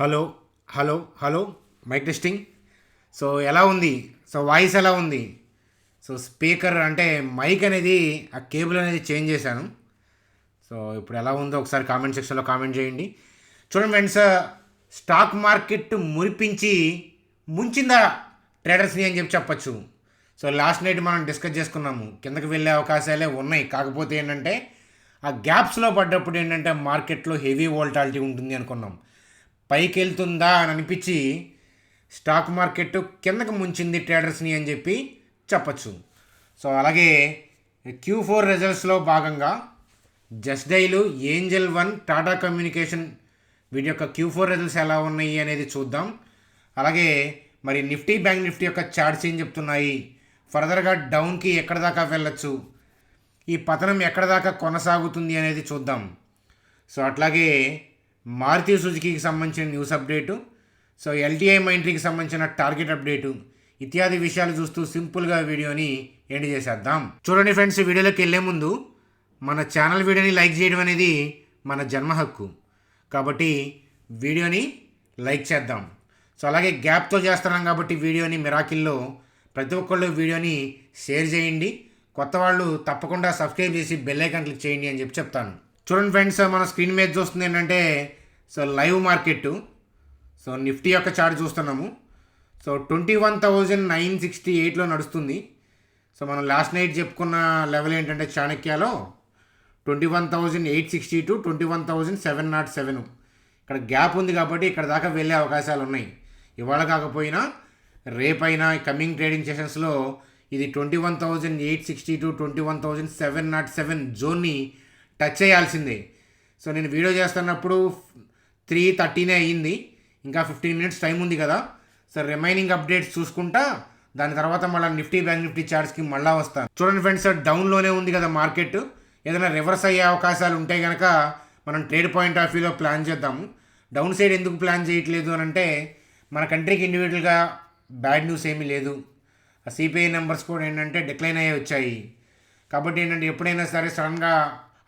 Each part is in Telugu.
Hello hello hello mike testing. So ఎలా ఉంది? సో వాయిస్ ఎలా ఉంది? సో స్పీకర్ అంటే మైక్ అనేది ఆ కేబుల్ అనేది చేంజ్ చేశాను. సో ఇప్పుడు ఎలా ఉందో ఒకసారి కామెంట్ సెక్షన్లో కామెంట్ చేయండి. చూడండి ఫ్రెండ్స్, స్టాక్ మార్కెట్ మురిపించి ముంచిందా ట్రేడర్స్ని అని చెప్పచ్చు. సో లాస్ట్ నైట్ మనం డిస్కస్ చేసుకున్నాము, కిందకి వెళ్ళే అవకాశాలే ఉన్నాయి. కాకపోతే ఏంటంటే ఆ గ్యాప్స్లో పడ్డప్పుడు ఏంటంటే మార్కెట్లో హెవీ వోల్టాలిటీ ఉంటుంది అనుకున్నాం. పైకి వెళ్తుందా అని అనిపించి స్టాక్ మార్కెట్ కిందకు ముంచింది ట్రేడర్స్ని అని చెప్పచ్చు. సో అలాగే Q4 రిజల్ట్స్లో భాగంగా Just Dial, Angel One, Tata Communication వీటి యొక్క Q4 రిజల్ట్స్ ఎలా ఉన్నాయి అనేది చూద్దాం. అలాగే మరి నిఫ్టీ, బ్యాంక్ నిఫ్టీ యొక్క చార్ట్స్ ఏం చెప్తున్నాయి, ఫర్దర్గా డౌన్కి ఎక్కడ దాకా వెళ్ళొచ్చు, ఈ పతనం ఎక్కడ దాకా కొనసాగుతుంది అనేది చూద్దాం. సో అట్లాగే మారుతి సుజుకీకి సంబంధించిన న్యూస్ అప్డేటు, సో ఎల్టీఐ మైంట్రీకి సంబంధించిన టార్గెట్ అప్డేటు ఇత్యాది విషయాలు చూస్తూ సింపుల్గా వీడియోని ఎండ్ చేసేద్దాం. చూడండి ఫ్రెండ్స్, వీడియోలోకి వెళ్ళే ముందు మన ఛానల్ వీడియోని లైక్ చేయడం అనేది మన జన్మ హక్కు, కాబట్టి వీడియోని లైక్ చేద్దాం. సో అలాగే గ్యాప్తో చేస్తున్నాం కాబట్టి వీడియోని మిరాకిల్లో ప్రతి ఒక్కళ్ళు వీడియోని షేర్ చేయండి. కొత్త వాళ్ళు తప్పకుండా సబ్స్క్రైబ్ చేసి బెల్ ఐకాన్ క్లిక్ చేయండి అని చెప్తాను. చూడండి ఫ్రెండ్స్, మన స్క్రీన్ మీద చూస్తుంది ఏంటంటే so live market. So Nifty యొక్క చార్ట్ చూస్తున్నాము. సో 21,968లో నడుస్తుంది. సో మనం లాస్ట్ నైట్ చెప్పుకున్న లెవెల్ ఏంటంటే చాణక్యలో 21,862 21,707. ఇక్కడ గ్యాప్ ఉంది కాబట్టి ఇక్కడ దాకా వెళ్ళే అవకాశాలు ఉన్నాయి. ఇవాళ కాకపోయినా రేపైనా కమింగ్ ట్రేడింగ్ సెషన్స్లో ఇది 21,862 21,707 జోన్ని టచ్ చేయాల్సిందే. సో నేను వీడియో చేస్తున్నప్పుడు 3:30 అయ్యింది, ఇంకా 15 మినిట్స్ టైం ఉంది కదా. సో రిమైనింగ్ అప్డేట్స్ చూసుకుంటా దాని తర్వాత మళ్ళీ నిఫ్టీ, బ్యాంక్ నిఫ్టీ చార్ట్స్కి మళ్ళీ వస్తాను. చూడండి ఫ్రెండ్స్, డౌన్లోనే ఉంది కదా మార్కెట్. ఏదైనా రివర్స్ అయ్యే అవకాశాలు ఉంటే కనుక మనం ట్రేడ్ పాయింట్ ఆఫ్ వ్యూలో ప్లాన్ చేద్దాము. డౌన్ సైడ్ ఎందుకు ప్లాన్ చేయట్లేదు అని అంటే మన కంట్రీకి ఇండివిజువల్గా బ్యాడ్ న్యూస్ ఏమీ లేదు. ఆ సిపిఐ నెంబర్స్ కూడా ఏంటంటే డిక్లైన్ అయ్యి వచ్చాయి. కాబట్టి ఏంటంటే ఎప్పుడైనా సరే సడన్గా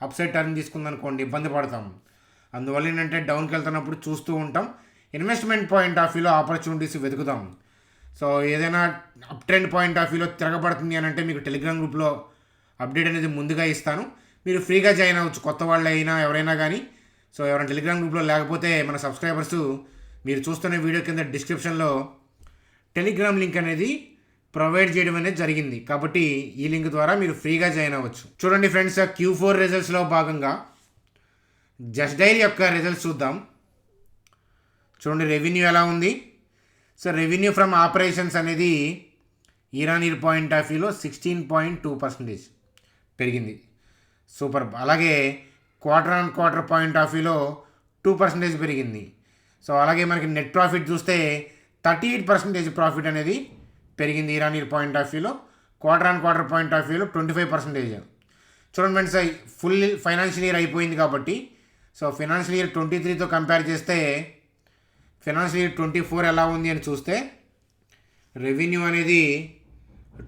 అప్సైడ్ టర్న్ తీసుకుందనుకోండి ఇబ్బంది పడతాం. అందువల్ల ఏంటంటే డౌన్కి వెళ్తున్నప్పుడు చూస్తూ ఉంటాం. ఇన్వెస్ట్మెంట్ పాయింట్ ఆఫ్ వ్యూలో ఆపర్చునిటీస్ వెతుకుదాం. సో ఏదైనా అప్ ట్రెండ్ పాయింట్ ఆఫ్ వ్యూలో తిరగబడుతుంది అని అంటే మీకు టెలిగ్రామ్ గ్రూప్లో అప్డేట్ అనేది ముందుగా ఇస్తాను. మీరు ఫ్రీగా జాయిన్ అవ్వచ్చు, కొత్త వాళ్ళు అయినా ఎవరైనా కానీ. సో ఎవరైనా టెలిగ్రామ్ గ్రూప్లో లేకపోతే మన సబ్స్క్రైబర్స్ మీరు చూస్తున్న వీడియో కింద డిస్క్రిప్షన్లో టెలిగ్రామ్ లింక్ అనేది ప్రొవైడ్ చేయడం అనేది జరిగింది. కాబట్టి ఈ లింక్ ద్వారా మీరు ఫ్రీగా జాయిన్ అవ్వచ్చు. చూడండి ఫ్రెండ్స్, Q4 రిజల్ట్స్లో భాగంగా జస్ట్ డైల్ యొక్క రిజల్ట్స్ చూద్దాం. చూడండి రెవెన్యూ ఎలా ఉంది. సో రెవెన్యూ ఫ్రమ్ ఆపరేషన్స్ అనేది ఇయర్ పాయింట్ ఆఫ్ వ్యూలో 16.2% పెరిగింది, సూపర్. అలాగే క్వార్టర్ పాయింట్ ఆఫ్ వ్యూలో 2% పెరిగింది. సో అలాగే మనకి నెట్ ప్రాఫిట్ చూస్తే 38% ప్రాఫిట్ అనేది పెరిగింది ఇయర్ పాయింట్ ఆఫ్ వ్యూలో. క్వార్టర్ పాయింట్ ఆఫ్ వ్యూలో 25%. చూడండి ఫ్రెండ్స్, ఫుల్ ఫైనాన్షియల్ ఇయర్ అయిపోయింది కాబట్టి సో ఫైనాన్షియల్ ఇయర్ 23తో కంపేర్ చేస్తే ఫైనాన్షియల్ ఇయర్ 24 ఎలా ఉంది అని చూస్తే రెవెన్యూ అనేది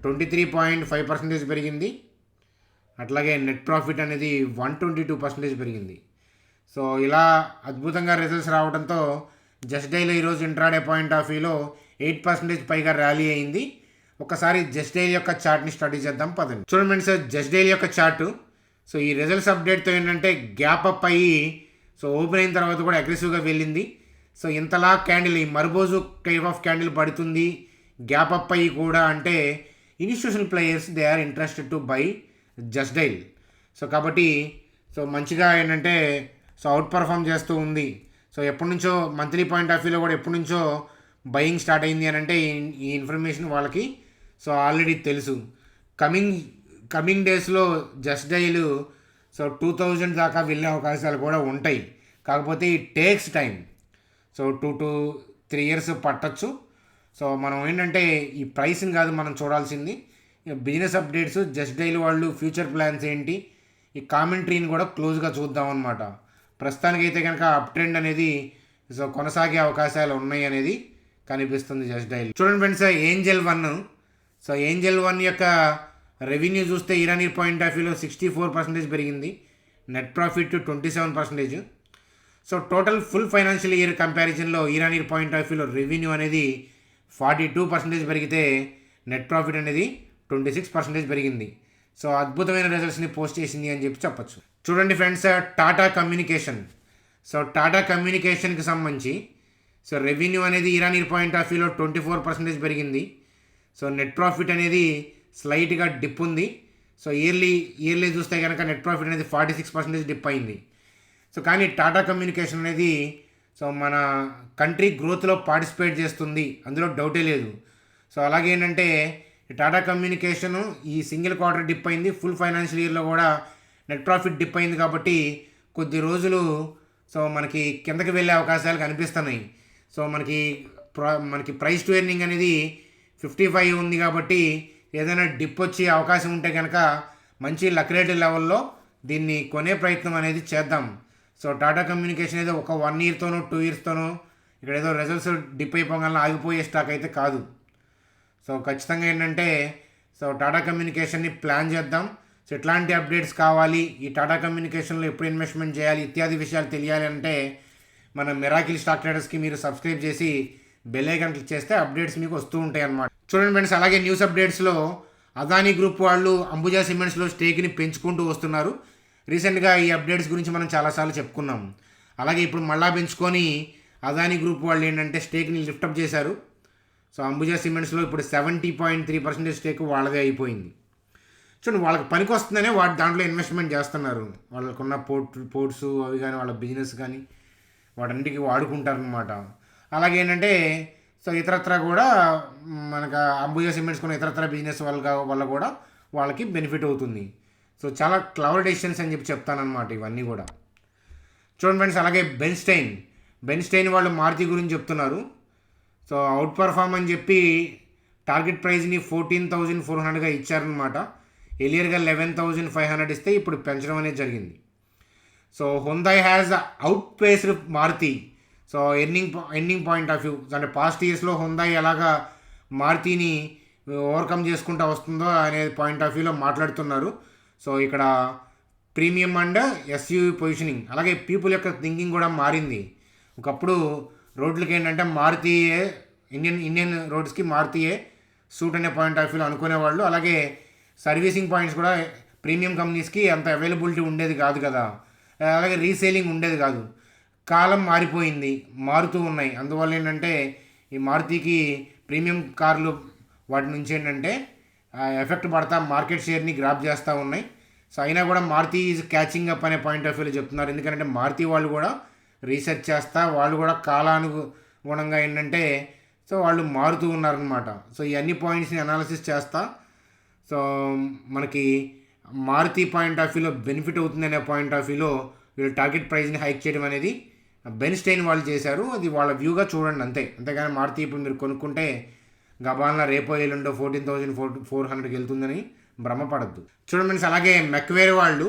23.5% పెరిగింది. అట్లాగే నెట్ ప్రాఫిట్ అనేది 122% పెరిగింది. సో ఇలా అద్భుతంగా రిజల్ట్స్ రావడంతో జస్ట్ డైలో ఈరోజు ఇంట్రాడే పాయింట్ ఆఫ్ వ్యూలో 8% పైగా ర్యాలీ అయింది. ఒకసారి జస్ట్ డైల్ యొక్క చార్ట్ని స్టడీ చేద్దాం పదండి. చూడండి ఫ్రెండ్స్, జస్ట్ డైల్ యొక్క చార్టు. సో ఈ రిజల్ట్స్ అప్డేట్తో ఏంటంటే గ్యాప్ అప్ అయ్యి సో ఓపెన్ అయిన తర్వాత కూడా అగ్రెసివ్గా వెళ్ళింది. సో ఇంతలా క్యాండిల్, ఈ మర్బోజు టైప్ ఆఫ్ క్యాండిల్ పడుతుంది గ్యాప్ అప్ అయ్యి కూడా అంటే institutional players they are interested to buy Just Dial. So కాబట్టి సో మంచిగా ఏంటంటే సో అవుట్ పర్ఫామ్ చేస్తూ ఉంది. సో ఎప్పటి నుంచో మంత్లీ పాయింట్ ఆఫ్ వ్యూలో కూడా ఎప్పటి నుంచో బయింగ్ స్టార్ట్ అయింది అని అంటే ఈ ఇన్ఫర్మేషన్ వాళ్ళకి సో ఆల్రెడీ తెలుసు. కమింగ్ డేస్లో జస్ట్ డైలు సో 2000 దాకా వెళ్ళే అవకాశాలు కూడా ఉంటాయి. కాకపోతే ఈ takes time. So 2 to 3 years పట్టచ్చు. సో మనం ఏంటంటే ఈ ప్రైస్ని కాదు మనం చూడాల్సింది, బిజినెస్ అప్డేట్స్, జస్ట్ డైల్ వాళ్ళు ఫ్యూచర్ ప్లాన్స్ ఏంటి, ఈ కామెంటరీని కూడా క్లోజ్గా చూద్దాం అనమాట. ప్రస్తుతానికైతే కనుక అప్ ట్రెండ్ అనేది సో కొనసాగే అవకాశాలు ఉన్నాయి అనేది కనిపిస్తుంది జస్ట్ డైల్. చూడండి friends, Angel One. So Angel One యొక్క రెవెన్యూ చూస్తే ఇయర్ పాయింట్ ఆఫ్ వ్యూలో 64% పెరిగింది. Net profit 27%. So total full financial year కంపారిజన్లో ఇయర్ పాయింట్ ఆఫ్ వ్యూలో రెవెన్యూ అనేది 42% పెరిగితే నెట్ ప్రాఫిట్ అనేది 26% పెరిగింది. సో అద్భుతమైన రిజల్ట్స్ని పోస్ట్ చేసింది అని చెప్పొచ్చు. చూడండి friends, Tata Communication. So Tata కమ్యూనికేషన్కి సంబంధించి సో రెవెన్యూ అనేది ఇయర్ పాయింట్ ఆఫ్ వ్యూలో 24% పెరిగింది. సో నెట్ ప్రాఫిట్ అనేది స్లైట్గా డిప్ ఉంది. సో ఇయర్లీ చూస్తే కనుక నెట్ ప్రాఫిట్ అనేది 46% డిప్ అయింది. సో కానీ టాటా కమ్యూనికేషన్ అనేది సో మన కంట్రీ గ్రోత్లో పార్టిసిపేట్ చేస్తుంది, అందులో డౌటే లేదు. సో అలాగే ఏంటంటే టాటా కమ్యూనికేషను ఈ సింగిల్ క్వార్టర్ డిప్ అయింది, ఫుల్ ఫైనాన్షియల్ ఇయర్లో కూడా నెట్ ప్రాఫిట్ డిప్ అయింది. కాబట్టి కొద్ది రోజులు సో మనకి కిందకి వెళ్ళే అవకాశాలు కనిపిస్తున్నాయి. సో మనకి ప్రైస్ టు ఎర్నింగ్ అనేది 55 ఉంది. కాబట్టి ఏదైనా డిప్ వచ్చే అవకాశం ఉంటే కనుక మంచి లక్రేటివ్ లెవెల్లో దీన్ని కొనే ప్రయత్నం అనేది చేద్దాం. సో టాటా కమ్యూనికేషన్ ఏదో ఒక 1 ఇయర్తోనో 2 ఇయర్స్తోనో ఇక్కడ ఏదో రిజల్ట్స్ డిప్ అయిపోగానే ఆగిపోయే స్టాక్ అయితే కాదు. సో ఖచ్చితంగా ఏంటంటే సో టాటా కమ్యూనికేషన్ని ప్లాన్ చేద్దాం. సో ఎట్లాంటి అప్డేట్స్ కావాలి, ఈ టాటా కమ్యూనికేషన్లో ఎప్పుడు ఇన్వెస్ట్మెంట్ చేయాలి ఇత్యాది విషయాలు తెలియాలి అంటే మన మిరాకిల్ స్టాక్ ట్రేడర్స్కి మీరు సబ్స్క్రైబ్ చేసి బెల్ ఐకాన్ క్లిక్ చేస్తే అప్డేట్స్ మీకు వస్తూ ఉంటాయి అన్నమాట. చూడండి ఫ్రెండ్స్, అలాగే న్యూస్ అప్డేట్స్లో అదానీ గ్రూప్ వాళ్ళు అంబుజా సిమెంట్స్లో స్టేక్ని పెంచుకుంటూ వస్తున్నారు. రీసెంట్గా ఈ అప్డేట్స్ గురించి మనం చాలాసార్లు చెప్పుకున్నాం. అలాగే ఇప్పుడు మళ్ళా పెంచుకొని అదానీ గ్రూప్ వాళ్ళు ఏంటంటే స్టేక్ని లిఫ్టప్ చేశారు. సో అంబుజా సిమెంట్స్లో ఇప్పుడు 70.3% స్టేక్ వాళ్ళదే అయిపోయింది. చూడండి, వాళ్ళకి పనికి వస్తుందనే దాంట్లో ఇన్వెస్ట్మెంట్ చేస్తున్నారు. వాళ్ళకున్న పోర్ట్స్ అవి కానీ వాళ్ళ బిజినెస్ కానీ వాటన్నిటికీ వాడుకుంటారనమాట. అలాగే ఏంటంటే సో ఇతరత్ర కూడా మనకు అంబుజా సిమెంట్స్ కొన్న ఇతరత్ర బిజినెస్ వల్ల కూడా వాళ్ళకి బెనిఫిట్ అవుతుంది. సో చాలా క్లవర్ డెసిషన్స్ అని చెప్తానమాట ఇవన్నీ కూడా. చూడండి ఫ్రెండ్స్, అలాగే బెన్స్టైన్ వాళ్ళు మారుతి గురించి చెప్తున్నారు. సో అవుట్ పర్ఫార్మ్ అని చెప్పి టార్గెట్ ప్రైస్ని 14,400గా ఇచ్చారనమాట. ఎలియర్గా 11,500 ఇస్తే ఇప్పుడు పెంచడం అనేది జరిగింది. So Hyundai has outpaced Maruti. So earning point of view అంటే పాస్ట్ ఇయర్స్లో హుందాయ్ ఎలాగా మారుతిని ఓవర్కమ్ చేసుకుంటూ వస్తుందో అనే పాయింట్ ఆఫ్ వ్యూలో మాట్లాడుతున్నారు. సో ఇక్కడ ప్రీమియం అండ్ ఎస్యూవీ పొజిషనింగ్, అలాగే పీపుల్ యొక్క థింకింగ్ కూడా మారింది. ఒకప్పుడు రోడ్లకి ఏంటంటే మారుతియే ఇండియన్ రోడ్స్కి మారుతియే సూట్ అనే పాయింట్ ఆఫ్ వ్యూలో అనుకునేవాళ్ళు. అలాగే సర్వీసింగ్ పాయింట్స్ కూడా ప్రీమియం కంపెనీస్కి అంత అవైలబిలిటీ ఉండేది కాదు కదా, అలాగే రీసేలింగ్ ఉండేది కాదు. కాలం మారుతూ ఉన్నాయి. అందువల్ల ఏంటంటే ఈ మారుతికి ప్రీమియం కార్లు వాటి నుంచి ఏంటంటే ఎఫెక్ట్ పడతా మార్కెట్ షేర్ని గ్రాప్ చేస్తూ ఉన్నాయి. సో అయినా కూడా మారుతి ఈజ్ క్యాచింగ్ అప్ అనే పాయింట్ ఆఫ్ వ్యూలో చెప్తున్నారు. ఎందుకంటే మారుతి వాళ్ళు కూడా రీసెర్చ్ చేస్తా వాళ్ళు కూడా కాలానుగుణంగా ఏంటంటే సో వాళ్ళు మారుతూ ఉన్నారనమాట. సో ఈ అన్ని పాయింట్స్ని అనాలిసిస్ చేస్తా సో మనకి మారుతి పాయింట్ ఆఫ్ వ్యూలో బెనిఫిట్ అవుతుంది అనే పాయింట్ ఆఫ్ వ్యూలో వీళ్ళు టార్గెట్ ప్రైస్ని హైక్ చేయడం అనేది బెన్స్టైన్ వాళ్ళు చేశారు. అది వాళ్ళ వ్యూగా చూడండి అంతేగాని మారుతి ఇప్పుడు మీరు కొనుక్కుంటే గబాల్న రేపో ఎల్లుండో 14,400కి వెళ్తుందని భ్రమపడద్దు. చూడండి ఫ్రెండ్స్, అలాగే మెక్వేర్ వాళ్ళు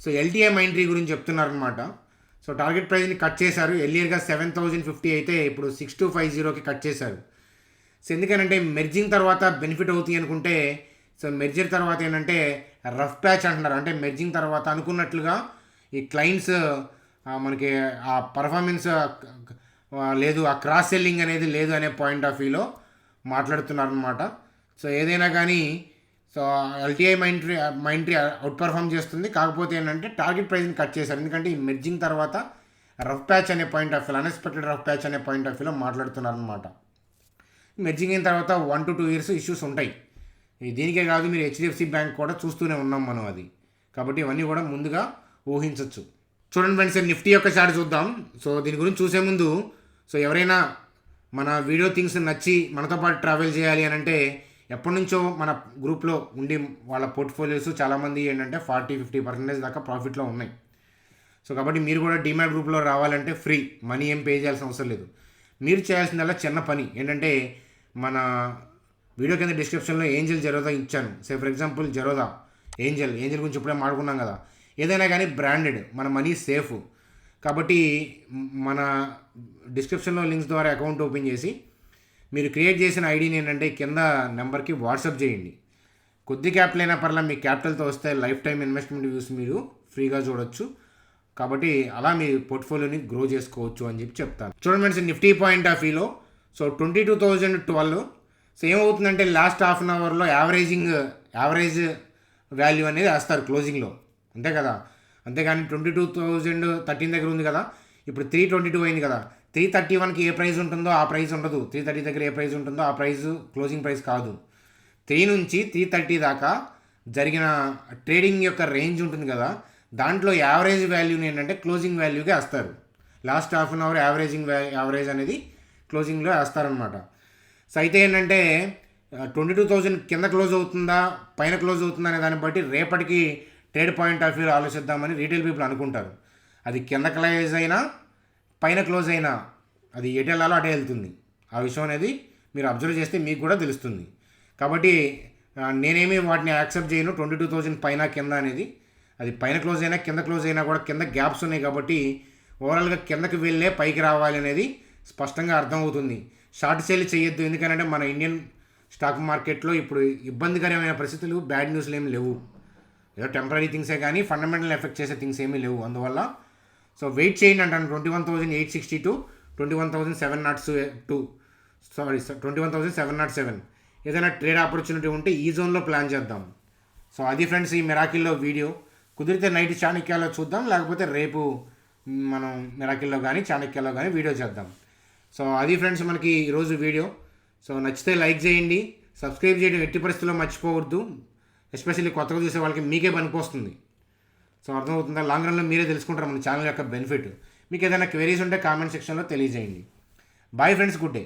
సో ఎల్టీఐ మైంట్రీ గురించి చెప్తున్నారనమాట. సో టార్గెట్ ప్రైస్ని కట్ చేశారు. ఎర్లియర్గా 7,050 అయితే ఇప్పుడు 6,250కి కట్ చేశారు. సో ఎందుకనంటే మెర్జింగ్ తర్వాత బెనిఫిట్ అవుతాయి అనుకుంటే సో మెర్జర్ తర్వాత ఏంటంటే రఫ్ ప్యాచ్ అంటున్నారు. అంటే మెర్జింగ్ తర్వాత అనుకున్నట్లుగా ఈ క్లయింట్స్ మనకి ఆ పర్ఫార్మెన్స్ లేదు, ఆ క్రాస్ సెల్లింగ్ అనేది లేదు అనే పాయింట్ ఆఫ్ వ్యూలో మాట్లాడుతున్నారనమాట. సో ఏదైనా కానీ so LTI Mindtree out perform చేస్తుంది. కాకపోతే ఏంటంటే టార్గెట్ ప్రైస్ని కట్ చేశారు. ఎందుకంటే ఈ మెర్జింగ్ తర్వాత రఫ్ ప్యాచ్ అనే point of view, unexpected rough patch అనే పాయింట్ ఆఫ్ వ్యూలో మాట్లాడుతున్నారనమాట. మెర్జింగ్ అయిన తర్వాత 1 to 2 years ఇష్యూస్ ఉంటాయి. దీనికే కాదు, మీరు హెచ్డిఎఫ్సి బ్యాంక్ కూడా చూస్తూనే ఉన్నాం మనం అది. కాబట్టి ఇవన్నీ కూడా ముందుగా ఊహించవచ్చు. చూడండి ఫ్రెండ్స్, నిఫ్టీ యొక్క చార్ట్ చూద్దాం. సో దీని గురించి చూసే ముందు సో ఎవరైనా మన వీడియో థింగ్స్ నచ్చి మనతో పాటు ట్రావెల్ చేయాలి అని అంటే ఎప్పటి నుంచో మన గ్రూప్లో ఉండి వాళ్ళ పోర్ట్ఫోలియోస్ చాలామంది ఏంటంటే 40-50% దాకా ప్రాఫిట్లో ఉన్నాయి. సో కాబట్టి మీరు కూడా డీమ్యాట్ గ్రూప్లో రావాలంటే ఫ్రీ, మనీ ఏం పే చేయాల్సిన అవసరం లేదు. మీరు చేయాల్సిందల్లా చిన్న పని ఏంటంటే మన వీడియో కింద డిస్క్రిప్షన్లో జెరోదా ఇచ్చాను. ఫర్ ఎగ్జాంపుల్ ఏంజల్ గురించి ఇప్పుడే మాట్లాడుకున్నాం కదా. ఏదైనా కానీ బ్రాండెడ్, మన మనీ సేఫ్. కాబట్టి మన డిస్క్రిప్షన్లో లింక్స్ ద్వారా అకౌంట్ ఓపెన్ చేసి మీరు క్రియేట్ చేసిన ఐడిని ఏంటంటే కింద నెంబర్కి వాట్సాప్ చేయండి. కొద్ది క్యాపిటల్ అయినా పర్లా, మీ క్యాపిటల్తో వస్తే లైఫ్ టైం ఇన్వెస్ట్మెంట్ వ్యూస్ మీరు ఫ్రీగా చూడొచ్చు. కాబట్టి అలా మీ పోర్ట్ఫోలియోని గ్రో చేసుకోవచ్చు అని చెప్పి చెప్తాను. చూడండి ఫ్రెండ్స్, నిఫ్టీ పాయింట్ ఆఫ్ వ్యూలో సో 22,012 సో ఏమవుతుందంటే లాస్ట్ హాఫ్ అన్ అవర్లో యావరేజ్ వాల్యూ అనేది వేస్తారు క్లోజింగ్లో, అంతే కదా. అంతేగాని 22,013 దగ్గర ఉంది కదా, ఇప్పుడు 322 అయింది కదా, 331కి ఏ ప్రైస్ ఉంటుందో ఆ ప్రైస్ ఉండదు, 330 దగ్గర ఏ ప్రైస్ ఉంటుందో ఆ ప్రైస్ క్లోజింగ్ ప్రైస్ కాదు. 3 నుంచి 330 దాకా జరిగిన ట్రేడింగ్ యొక్క రేంజ్ ఉంటుంది కదా, దాంట్లో యావరేజ్ వాల్యూని ఏంటంటే క్లోజింగ్ వాల్యూగా వేస్తారు. Last half an hour average అనేది క్లోజింగ్లో వేస్తారనమాట. సో అయితే ఏంటంటే 22,000 కింద క్లోజ్ అవుతుందా పైన క్లోజ్ అవుతుందా అనే దాన్ని బట్టి రేపటికి ట్రేడ్ పాయింట్ ఆఫ్ వ్యూ ఆలోచిద్దామని రీటైల్ పీపుల్ అనుకుంటారు. అది కింద క్లోజ్ అయినా పైన క్లోజ్ అయినా అది ఎటు వెళ్ళాలో అటే వెళ్తుంది. ఆ విషయం అనేది మీరు అబ్జర్వ్ చేస్తే మీకు కూడా తెలుస్తుంది. కాబట్టి నేనేమి వాటిని యాక్సెప్ట్ చేయను 22,000 పైన కింద అనేది. అది పైన క్లోజ్ అయినా కింద క్లోజ్ అయినా కూడా కింద గ్యాప్స్ ఉన్నాయి కాబట్టి ఓవరాల్గా కిందకి వెళ్ళే పైకి రావాలి అనేది స్పష్టంగా అర్థమవుతుంది. షార్ట్ సేల్ చేయొద్దు, ఎందుకంటే మన ఇండియన్ స్టాక్ మార్కెట్లో ఇప్పుడు ఇబ్బందికరమైన పరిస్థితులు, బ్యాడ్ న్యూస్లు ఏమి లేవు. ఏదో టెంపరీ థింగ్సే కానీ ఫండమెంటల్ ఎఫెక్ట్ చేసే థింగ్స్ ఏమీ లేవు. అందువల్ల సో వెయిట్ చేయండి అంటాను. 21,862 21,702 21,707 ఏదైనా ట్రేడ్ ఆపర్చునిటీ ఉంటే ఈ జోన్లో ప్లాన్ చేద్దాం. సో అది ఫ్రెండ్స్ ఈ మిరాకిల్లో వీడియో. కుదిరితే నైట్ చాణక్యాలో చూద్దాం, లేకపోతే రేపు మనం మిరాకిల్లో కానీ చాణక్యాలో కానీ వీడియో చేద్దాం. సో అది ఫ్రెండ్స్ మనకి ఈరోజు వీడియో. సో నచ్చితే లైక్ చేయండి, సబ్స్క్రైబ్ చేయడం ఎట్టి పరిస్థితుల్లో మర్చిపోవద్దు. ఎస్పెషల్లీ కొత్తగా చూసే వాళ్ళకి మీకే పనికొస్తుంది. సో అర్థమవుతుందా, లాంగ్ రన్లో మీరే తెలుసుకుంటారు మన ఛానల్ యొక్క బెనిఫిట్. మీకు ఏదైనా క్వెరీస్ ఉంటే కామెంట్ సెక్షన్లో తెలియజేయండి. Bye friends, good day.